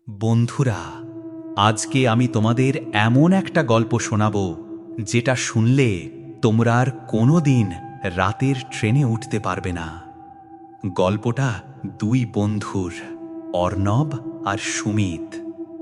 বন্ধুরা, আজকে আমি তোমাদের এমন একটা গল্প শোনাব যেটা শুনলে তোমরা আর কোনোদিন রাতের ট্রেনে উঠতে পারবে না। গল্পটা দুই বন্ধুর, অর্ণব আর সুমিত।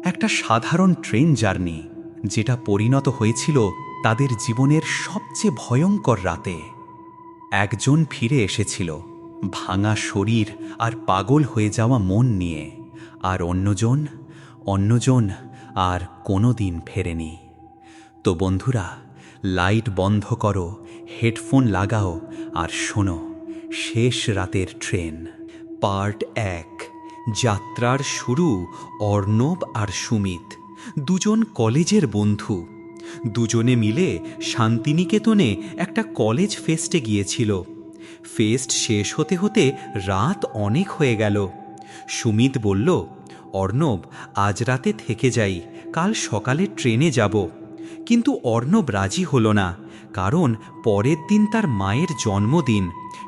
একটা সাধারণ ট্রেন জার্নি যেটা পরিণত হয়েছিল তাদের জীবনের সবচেয়ে ভয়ঙ্কর রাতে। একজন ফিরে এসেছিল ভাঙা শরীর আর পাগল হয়ে যাওয়া মন নিয়ে, আর অন্যজন আর কোনোদিন ফেরেনি। তো বন্ধুরা, লাইট বন্ধ করো, হেডফোন লাগাও আর শোনো শেষ রাতের ট্রেন পার্ট 1। যাত্রার শুরু অর্ণব আর সুমিত, দুজন কলেজের বন্ধু। দুজনে মিলে শান্তিনিকেতনে একটা কলেজ ফেস্টে গিয়েছিল। ফেস্ট শেষ হতে হতে রাত অনেক হয়ে গেল। সুমিত বলল, অর্ণব, আজ রাতে থেকে যাই, কাল সকালে ট্রেনে যাব। কিন্তু অর্ণব রাজি হলো না, কারণ পরের দিন তার মায়ের জন্মদিন,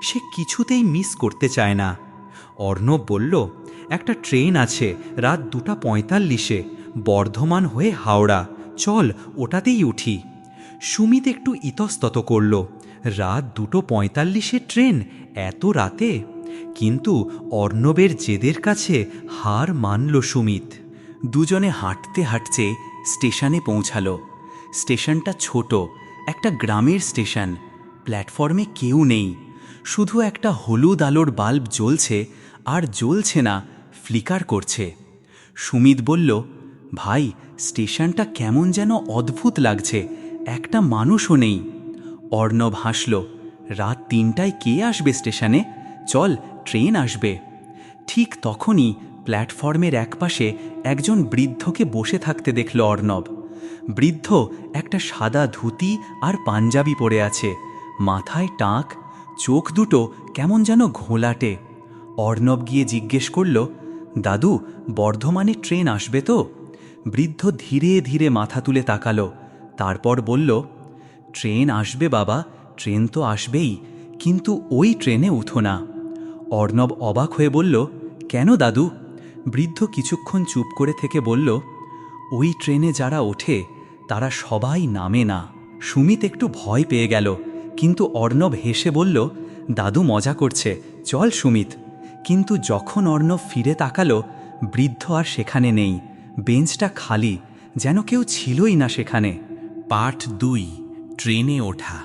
সে কিছুতেই মিস করতে চায় না। অর্ণব বলল, একটা ট্রেন আছে রাত 2:45, বর্ধমান হয়ে হাওড়া, চল ওটাতেই উঠি। সুমিত একটু ইতস্তত করল, রাত 2:45 ট্রেন, এত রাতে? কিন্তু অর্ণবের জেদের কাছে হার মানল সুমিত। দুজনে হাঁটতে হাঁটতে স্টেশনে পৌঁছালো। স্টেশনটা ছোট, একটা গ্রামের স্টেশন। প্ল্যাটফর্মে কেউ নেই, শুধু একটা হলুদ আলোর বাল্ব জ্বলছে, আর জ্বলছে না, ফ্লিকার করছে। সুমিত বলল, ভাই, স্টেশনটা কেমন যেন অদ্ভুত লাগছে, একটা মানুষও নেই। অর্ণব হাসল, রাত 3টায় কে আসবে স্টেশনে? চল, ট্রেন আসবে। ঠিক তখনই প্ল্যাটফর্মের একপাশে একজন বৃদ্ধকে বসে থাকতে দেখল অর্ণব। বৃদ্ধ একটা সাদা ধুতি আর পাঞ্জাবি পরে আছে, মাথায় টাক, চোখ দুটো কেমন যেন ঘোলাটে। অর্ণব গিয়ে জিজ্ঞেস করল, দাদু, বর্ধমানে ট্রেন আসবে তো? বৃদ্ধ ধীরে ধীরে মাথা তুলে তাকালো, তারপর বলল, ট্রেন আসবে বাবা, ট্রেন তো আসবেই, কিন্তু ওই ট্রেনে উঠো না। অর্ণব অবাক হয়ে বলল, কেন দাদু? বৃদ্ধ কিছুক্ষণ চুপ করে থেকে বলল, ওই ট্রেনে যারা ওঠে তারা সবাই নামে না। সুমিত একটু ভয় পেয়ে গেল, কিন্তু অর্ণব হেসে বলল, দাদু মজা করছে, চল সুমিত। কিন্তু যখন অর্ণব ফিরে তাকালো, বৃদ্ধ আর সেখানে নেই, বেঞ্চটা খালি, যেন কেউ ছিলই না সেখানে। পার্ট 2, ট্রেনে ওঠা।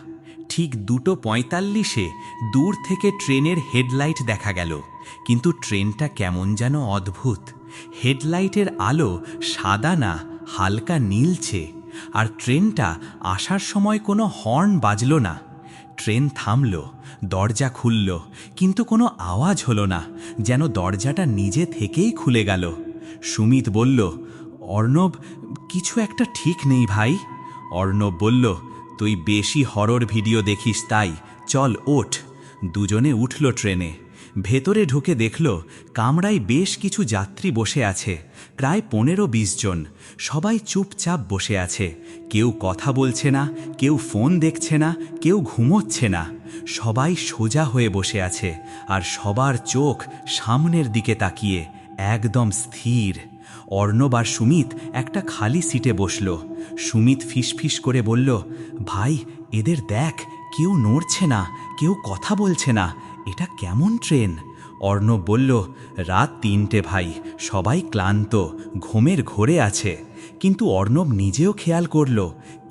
ঠিক 2:45 দূর থেকে ট্রেনের হেডলাইট দেখা গেল, কিন্তু ট্রেনটা কেমন যেন অদ্ভুত। হেডলাইটের আলো সাদা না, হালকা নীলছে, আর ট্রেনটা আসার সময় কোনো হর্ন বাজল না। ট্রেন থামল, দরজা খুলল, কিন্তু কোনো আওয়াজ হলো না, যেন দরজাটা নিজে থেকেই খুলে গেল। সুমিত বলল, অর্ণব, কিছু একটা ঠিক নেই ভাই। অর্ণব বলল, তুই বেশি হরর ভিডিও দেখিস তাই, চল ওঠ। দুজনে উঠল ট্রেনে। ভেতরে ঢুকে দেখল কামরায় বেশ কিছু যাত্রী বসে আছে, প্রায় 15-20 জন। সবাই চুপচাপ বসে আছে, কেউ কথা বলছে না, কেউ ফোন দেখছে না, কেউ ঘুমোচ্ছে না। সবাই সোজা হয়ে বসে আছে, আর সবার চোখ সামনের দিকে তাকিয়ে, একদম স্থির। অর্ণব আর সুমিত একটা খালি সিটে বসল। সুমিত ফিসফিস করে বলল, ভাই, এদের দেখ, কেউ নড়ছে না, কেউ কথা বলছে না, এটা কেমন ট্রেন? অর্ণব বলল, রাত 3টে ভাই, সবাই ক্লান্ত, ঘুমের ঘোরে আছে। কিন্তু অর্ণব নিজেও খেয়াল করল,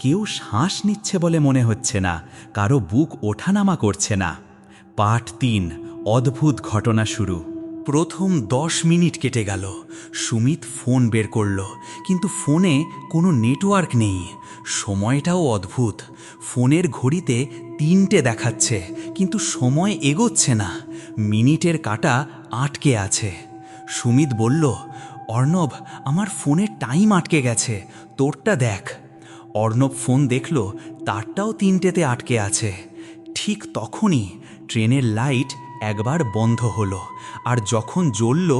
কেউ শ্বাস নিচ্ছে বলে মনে হচ্ছে না, কারো বুক ওঠানামা করছে না। পার্ট 3, অদ্ভুত ঘটনা শুরু। প্রথম 10 মিনিট কেটে গেল। সুমিত ফোন বের করল, কিন্তু ফোনে কোনো নেটওয়ার্ক নেই। সময়টাও অদ্ভুত, ফোনের ঘড়িতে 3টে দেখাচ্ছে, কিন্তু সময় এগোচ্ছে না, মিনিটের কাঁটা আটকে আছে। সুমিত বলল, অর্ণব, আমার ফোনের টাইম আটকে গেছে, তোরটা দেখ। অর্ণব ফোন দেখল, তারটাও 3টেতে আটকে আছে। ঠিক তখনই ট্রেনের লাইট একবার বন্ধ হলো, আর যখন জ্বলল,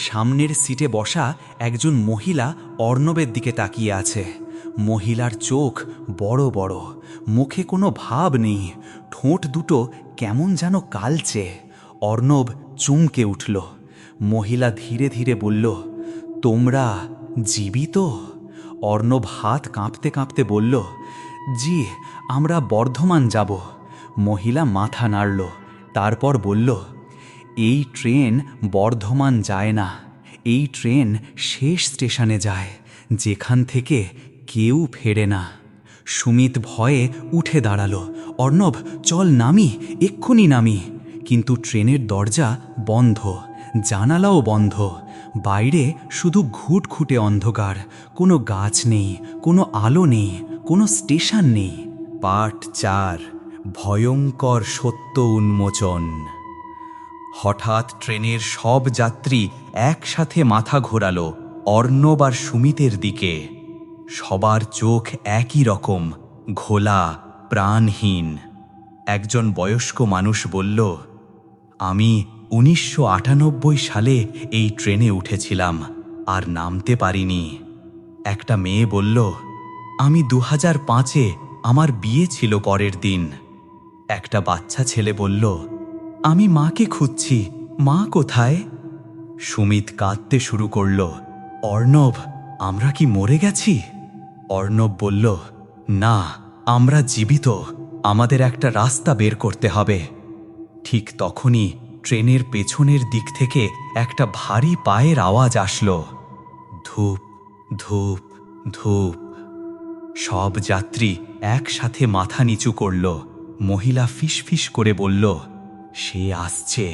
সামনের সিটে বসা একজন মহিলা অর্ণবের দিকে তাকিয়ে আছে। মহিলার চোখ বড় বড়, মুখে কোনো ভাব নেই, ঠোঁট দুটো কেমন যেন কালচে। অর্ণব চমকে উঠল। মহিলা ধীরে ধীরে বলল, তোমরা জীবিত? অর্ণব হাত কাঁপতে কাঁপতে বলল, জি, আমরা বর্ধমান যাব। মহিলা মাথা নাড়ল, তারপর বলল, এই ট্রেন বর্ধমান যায় না। এই ট্রেন শেষ স্টেশনে যায়, যেখান থেকে কেউ ফেরে না। সুমিত ভয়ে উঠে দাঁড়ালো। অর্ণব, চল নামি, এক্ষুনি নামি। কিন্তু ট্রেনের দরজা বন্ধ, জানালাও বন্ধ। বাইরে শুধু ঘুটঘুটে অন্ধকার, কোনো গাছ নেই, কোনো আলো নেই, কোনো স্টেশন নেই। পার্ট 4, ভয়ঙ্কর সত্য উন্মোচন। হঠাৎ ট্রেনের সব যাত্রী একসাথে মাথা ঘোরালো অর্ণব আর সুমিতের দিকে। সবার চোখ একই রকম, ঘোলা, প্রাণহীন। একজন বয়স্ক মানুষ বলল, আমি 1998 সালে এই ট্রেনে উঠেছিলাম, আর নামতে পারিনি। একটা মেয়ে বলল, আমি 2005-এ, আমার বিয়ে ছিল পরের দিন। একটা বাচ্চা ছেলে বলল, আমি মাকে খুঁজছি, মা কোথায়? সুমিত কাঁদতে শুরু করল, অর্ণব, আমরা কি মরে গেছি? অর্ণব বলল, না, আমরা জীবিত, আমাদের একটা রাস্তা বের করতে হবে। ঠিক তখনই ট্রেনের পেছনের দিক থেকে একটা ভারী পায়ের আওয়াজ আসলো। ধূপ, ধূপ, ধূপ। সব যাত্রী একসাথে মাথা নিচু করল। মহিলা ফিসফিস করে বলল, সে আসছে,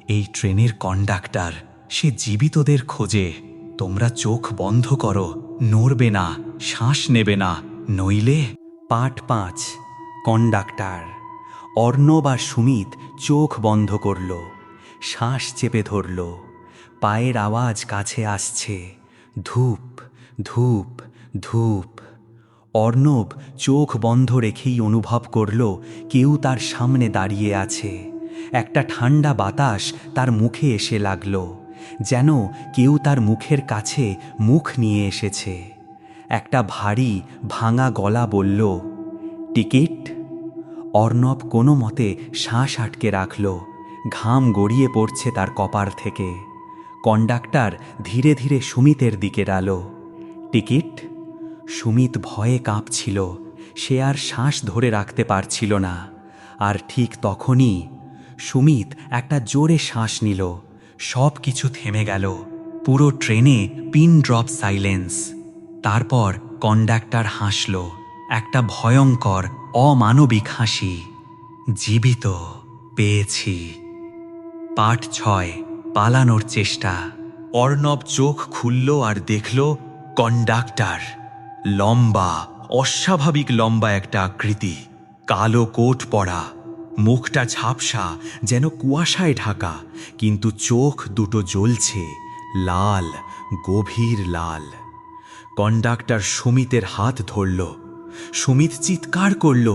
এই ট্রেনের কন্ডাক্টর, সে জীবিতদের খোঁজে। তোমরা চোখ বন্ধ করো, নড়বে না, শ্বাস নেবে না, নইলে। Part 5, conductor. অর্ণব আর সুমিত চোখ বন্ধ করল, শ্বাস চেপে ধরল। পায়ের আওয়াজ কাছে আসছে, ধূপ, ধূপ, ধূপ। অর্ণব চোখ বন্ধ রেখেই অনুভব করল কেউ তার সামনে দাঁড়িয়ে আছে। একটা ঠান্ডা বাতাস তার মুখে এসে লাগল, যেন কেউ তার মুখের কাছে মুখ নিয়ে এসেছে। একটা ভারী ভাঙা গলা বলল, টিকিট? অর্ণব কোনো মতে শ্বাস আটকে রাখল, ঘাম গড়িয়ে পড়ছে তার কপাল থেকে। কন্ডাক্টর ধীরে ধীরে সুমিতের দিকে এলো। টিকিট? সুমিত ভয়ে কাঁপছিল, সে আর শ্বাস ধরে রাখতে পারছিল না। আর ঠিক তখনই সুমিত একটা জোরে শ্বাস নিল, সব কিছু থেমে গেল। পুরো ট্রেনে পিন ড্রপ সাইলেন্স। তারপর কন্ডাক্টর হাসল, একটা ভয়ঙ্কর অমানবিক হাসি। জীবিত, পেয়েছি। পার্ট 6, পালানোর চেষ্টা। অর্ণব চোখ খুলল আর দেখল কন্ডাক্টর। লম্বা, অস্বাভাবিক লম্বা একটা আকৃতি, কালো কোট পরা, মুখটা ঝাপসা, যেন কুয়াশায় ঢাকা, কিন্তু চোখ দুটো জ্বলছে, লাল, গভীর লাল। কন্ডাক্টর সুমিতের হাত ধরল। সুমিত চিৎকার করল,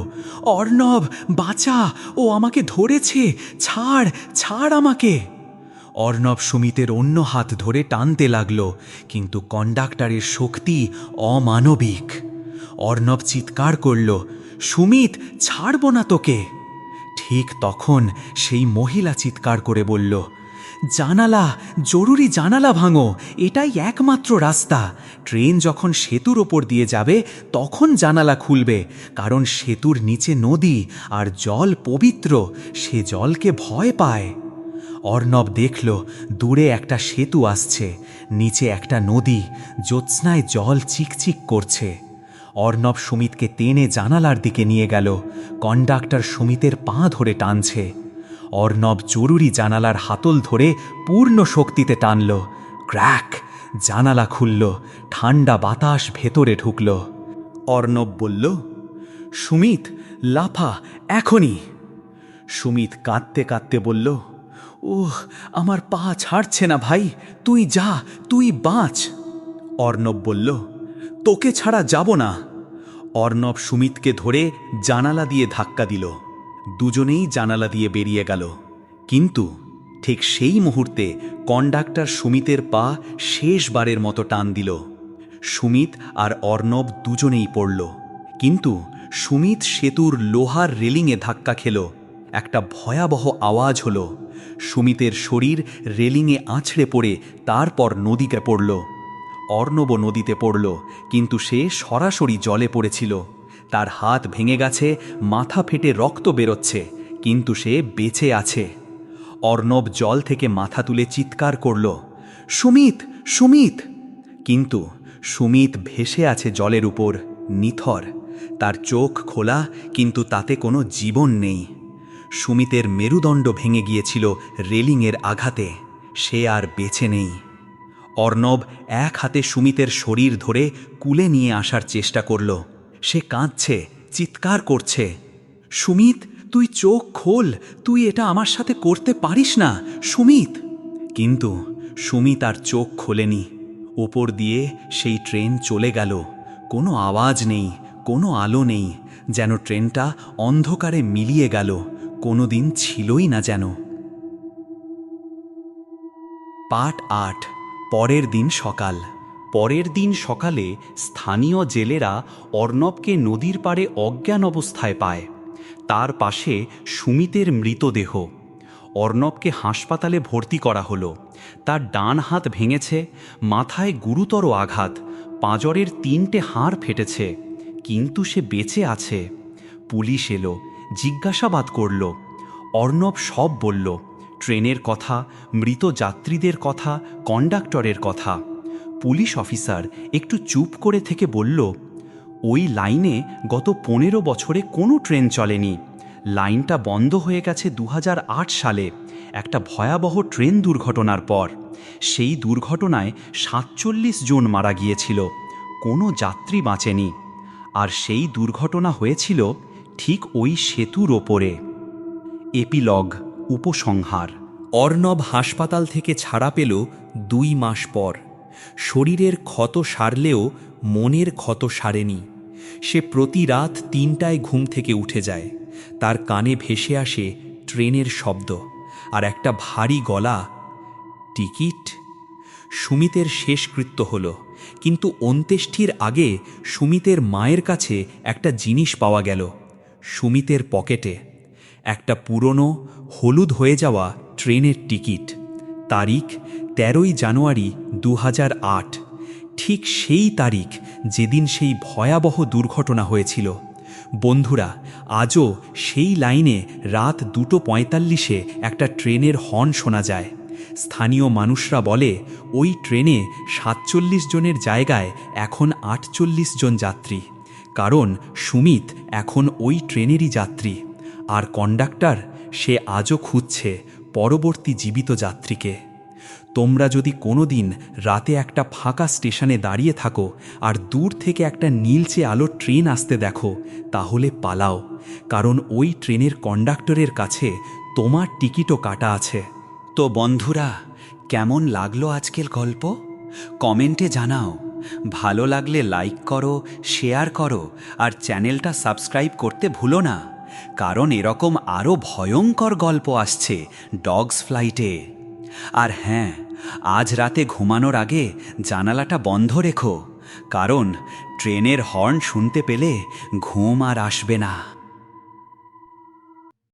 অর্ণব, বাঁচা, ও আমাকে ধরেছে, ছাড়, ছাড় আমাকে। অর্ণব সুমিতের অন্য হাত ধরে টানতে লাগল, কিন্তু কন্ডাক্টরের শক্তি অমানবিক। অর্ণব চিৎকার করল, সুমিত, ছাড়ব না তোকে। ঠিক তখন সেই মহিলা চিৎকার করে বলল, জানালা, জরুরি জানালা ভাঙো, এটাই একমাত্র রাস্তা। ট্রেন যখন সেতুর ওপর দিয়ে যাবে তখন জানালা খুলবে, কারণ সেতুর নিচে নদী, আর জল পবিত্র, সে জলকে ভয় পায়। অর্ণব দেখল দূরে একটা সেতু আসছে, নিচে একটা নদী, জ্যোৎস্নায় জল চিকচিক করছে। অর্ণব সুমিতকে টেনে জানালার দিকে নিয়ে গেল। কন্ডাক্টর সুমিতের পা ধরে টানছে। অর্ণব জরুরি জানালার হাতল ধরে পূর্ণ শক্তিতে টানল। ক্র্যাক! জানালা খুলল, ঠান্ডা বাতাস ভেতরে ঢুকল। অর্ণব বলল, সুমিত, লাফা, এখনই। সুমিত কাঁদতে কাঁদতে বলল, ওহ, আমার পা ছাড়ছে না ভাই, তুই যা, তুই বাঁচ। অর্ণব বলল, তোকে ছাড়া যাব না। অর্ণব সুমিতকে ধরে জানালা দিয়ে ধাক্কা দিল। দুজনেই জানালা দিয়ে বেরিয়ে গেল। কিন্তু ঠিক সেই মুহূর্তে কন্ডাক্টর সুমিতের পা শেষবারের মতো টান দিল। সুমিত আর অর্ণব দুজনেই পড়ল, কিন্তু সুমিত সেতুর লোহার রেলিংয়ে ধাক্কা খেল। একটা ভয়াবহ আওয়াজ হলো। সুমিতের শরীর রেলিংয়ে আছড়ে পড়ে তারপর নদীতে পড়ল। অর্ণব নদীতে পড়ল, কিন্তু সে সরাসরি জলে পড়েছিল। তার হাত ভেঙে গেছে, মাথা ফেটে রক্ত বেরোচ্ছে, কিন্তু সে বেঁচে আছে। অর্ণব জল থেকে মাথা তুলে চিৎকার করল, সুমিত, সুমিত! কিন্তু সুমিত ভেসে আছে জলের উপর, নিথর। তার চোখ খোলা, কিন্তু তাতে কোনো জীবন নেই। সুমিতের মেরুদণ্ড ভেঙে গিয়েছিল রেলিংয়ের আঘাতে। সে আর বেঁচে নেই। অর্ণব এক হাতে সুমিতের শরীর ধরে কুলে নিয়ে আসার চেষ্টা করল। সে কাঁদছে, চিৎকার করছে, সুমিত, তুই চোখ খোল, তুই এটা আমার সাথে করতে পারিস না, সুমিত! কিন্তু সুমিত আর চোখ খোলেনি। ওপর দিয়ে সেই ট্রেন চলে গেল। কোনো আওয়াজ নেই, কোনো আলো নেই, যেন ট্রেনটা অন্ধকারে মিলিয়ে গেল, কোনো দিন ছিলই না যেন। পার্ট ৮। পরের দিন সকাল। পরের দিন সকালে স্থানীয় জেলেরা অর্ণবকে নদীর পাড়ে অজ্ঞান অবস্থায় পায়। তার পাশে সুমিতের মৃতদেহ। অর্ণবকে হাসপাতালে ভর্তি করা হলো। তার ডান হাত ভেঙেছে, মাথায় গুরুতর আঘাত, পাঁজরের 3টে হাড় ফেটেছে, কিন্তু সে বেঁচে আছে। পুলিশ এলো, জিজ্ঞাসাবাদ করল। অর্ণব সব বলল, ট্রেনের কথা, মৃত যাত্রীদের কথা, কন্ডাক্টরের কথা। পুলিশ অফিসার একটু চুপ করে থেকে বলল, ওই লাইনে গত 15 বছরে কোনো ট্রেন চলেনি। লাইনটা বন্ধ হয়ে গেছে 2008 সালে, একটা ভয়াবহ ট্রেন দুর্ঘটনার পর। সেই দুর্ঘটনায় 47 জন মারা গিয়েছিল, কোনো যাত্রী বাঁচেনি। আর সেই দুর্ঘটনা হয়েছিল ঠিক ওই সেতুর ওপরে। এপিলগ, উপসংহার। অর্ণব হাসপাতাল থেকে ছাড়া পেল 2 মাস পর। শরীরের ক্ষত সারলেও মনের ক্ষত সারেনি। সে প্রতি রাত 3টায় ঘুম থেকে উঠে যায়। তার কানে ভেসে আসে ট্রেনের শব্দ আর একটা ভারী গলা, টিকিট। সুমিতের শেষকৃত্য হল, কিন্তু অন্ত্যেষ্টির আগে সুমিতের মায়ের কাছে একটা জিনিস পাওয়া গেল। সুমিতের পকেটে একটা পুরনো হলুদ হয়ে যাওয়া ট্রেনের টিকিট। তারিখ 13ই জানুয়ারি 2008, ঠিক সেই তারিখ যেদিন সেই ভয়াবহ দুর্ঘটনা হয়েছিল। বন্ধুরা, আজও সেই লাইনে রাত 2:45-এ একটা ট্রেনের হর্ন শোনা যায়। স্থানীয় মানুষরা বলে ওই ট্রেনে 47 জনের জায়গায় এখন 48 জন যাত্রী, কারণ সুমিত এখন ওই ট্রেনেরই যাত্রী। আর কন্ডাক্টর, সে আজও খুঁজছে পরবর্তী জীবিত যাত্রীকে। তোমরা যদি কোনো দিন রাতে একটা ফাঁকা স্টেশনে দাঁড়িয়ে থাকো আর দূর থেকে একটা নীলচে আলোর ট্রেন আসতে দেখো, তাহলে পালাও, কারণ ওই ট্রেনের কন্ডাক্টরের কাছে তোমার টিকিটও কাটা আছে। তো বন্ধুরা, কেমন লাগলো আজকের গল্প? কমেন্টে জানাও। ভালো লাগলে লাইক করো, শেয়ার করো, আর চ্যানেলটা সাবস্ক্রাইব করতে ভুলো না, কারণ এরকম আরও ভয়ঙ্কর গল্প আসছে ডগস ফ্লাইটে। আর হ্যাঁ, আজ রাতে ঘুমানোর আগে জানালাটা বন্ধ রেখো, কারণ ট্রেনের হর্ন শুনতে পেলে ঘুম আর আসবে না।